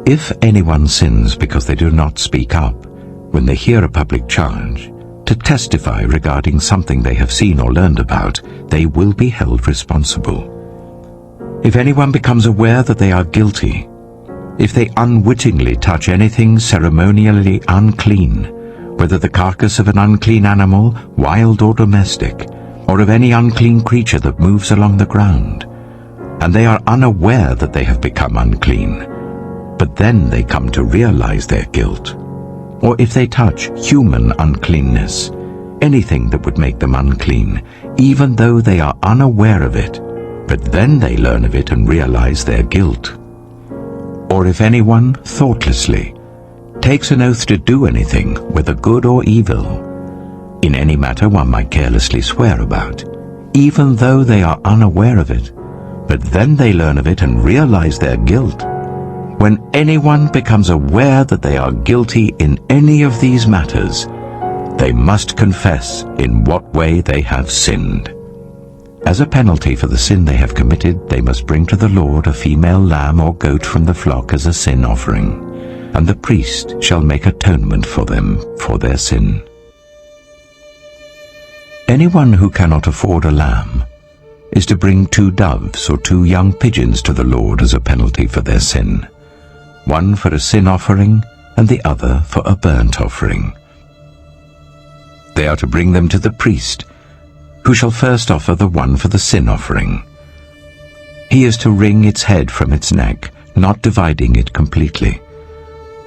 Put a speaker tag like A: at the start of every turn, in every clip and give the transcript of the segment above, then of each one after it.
A: If anyone sins because they do not speak up, when they hear a public charge, to testify regarding something they have seen or learned about, they will be held responsible. If anyone becomes aware that they are guilty, if they unwittingly touch anything ceremonially unclean, whether the carcass of an unclean animal, wild or domestic, or of any unclean creature that moves along the ground, and they are unaware that they have become unclean, but then they come to realize their guilt, or if they touch human uncleanness, anything that would make them unclean, even though they are unaware of it, but then they learn of it and realize their guilt. Or if anyone thoughtlessly takes an oath to do anything, whether good or evil, in any matter one might carelessly swear about, even though they are unaware of it, but then they learn of it and realize their guilt. When anyone becomes aware that they are guilty in any of these matters, they must confess in what way they have sinned. As a penalty for the sin they have committed, they must bring to the Lord a female lamb or goat from the flock as a sin offering, and the priest shall make atonement for them for their sin. Anyone who cannot afford a lamb is to bring 2 doves or 2 young pigeons to the Lord as a penalty for their sin, one for a sin offering and the other for a burnt offering. They are to bring them to the priest, who shall first offer the one for the sin offering. He is to wring its head from its neck, not dividing it completely,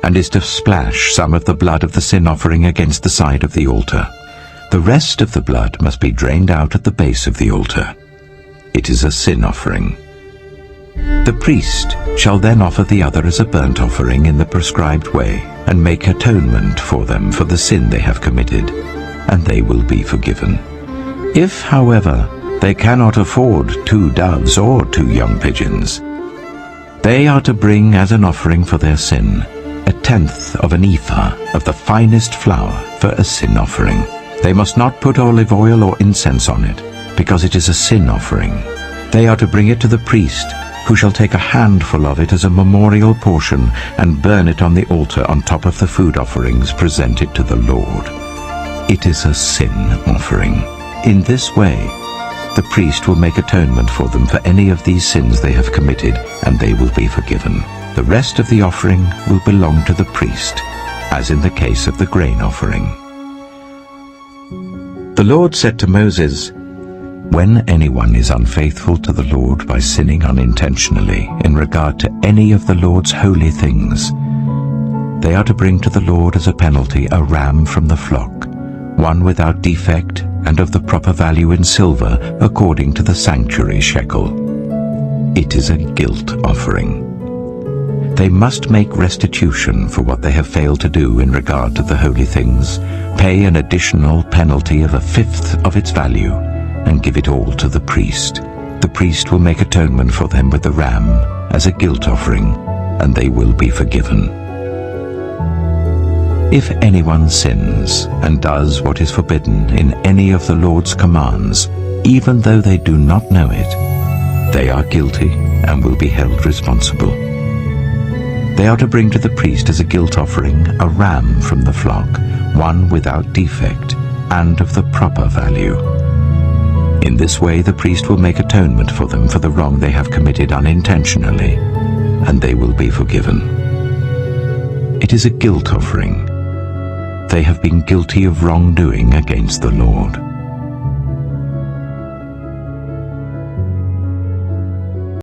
A: and is to splash some of the blood of the sin offering against the side of the altar. The rest of the blood must be drained out at the base of the altar. It is a sin offering. The priest shall then offer the other as a burnt offering in the prescribed way, and make atonement for them for the sin they have committed, and they will be forgiven. If, however, they cannot afford 2 doves or 2 young pigeons, they are to bring as an offering for their sin 1/10 of an ephah of the finest flour for a sin offering. They must not put olive oil or incense on it, because it is a sin offering. They are to bring it to the priest, who shall take a handful of it as a memorial portion and burn it on the altar on top of the food offerings presented to the Lord. It is a sin offering. In this way, the priest will make atonement for them for any of these sins they have committed, and they will be forgiven. The rest of the offering will belong to the priest, as in the case of the grain offering. The Lord said to Moses, "When anyone is unfaithful to the Lord by sinning unintentionally in regard to any of the Lord's holy things, they are to bring to the Lord as a penalty a ram from the flock, one without defect and of the proper value in silver according to the sanctuary shekel. It is a guilt offering. They must make restitution for what they have failed to do in regard to the holy things, pay an additional penalty of 1/5 of its value, and give it all to the priest. The priest will make atonement for them with the ram as a guilt offering, and they will be forgiven. If anyone sins and does what is forbidden in any of the Lord's commands, even though they do not know it, they are guilty and will be held responsible. They are to bring to the priest as a guilt offering a ram from the flock, one without defect and of the proper value. In this way the priest will make atonement for them for the wrong they have committed unintentionally, and they will be forgiven. It is a guilt offering. They have been guilty of wrongdoing against the Lord.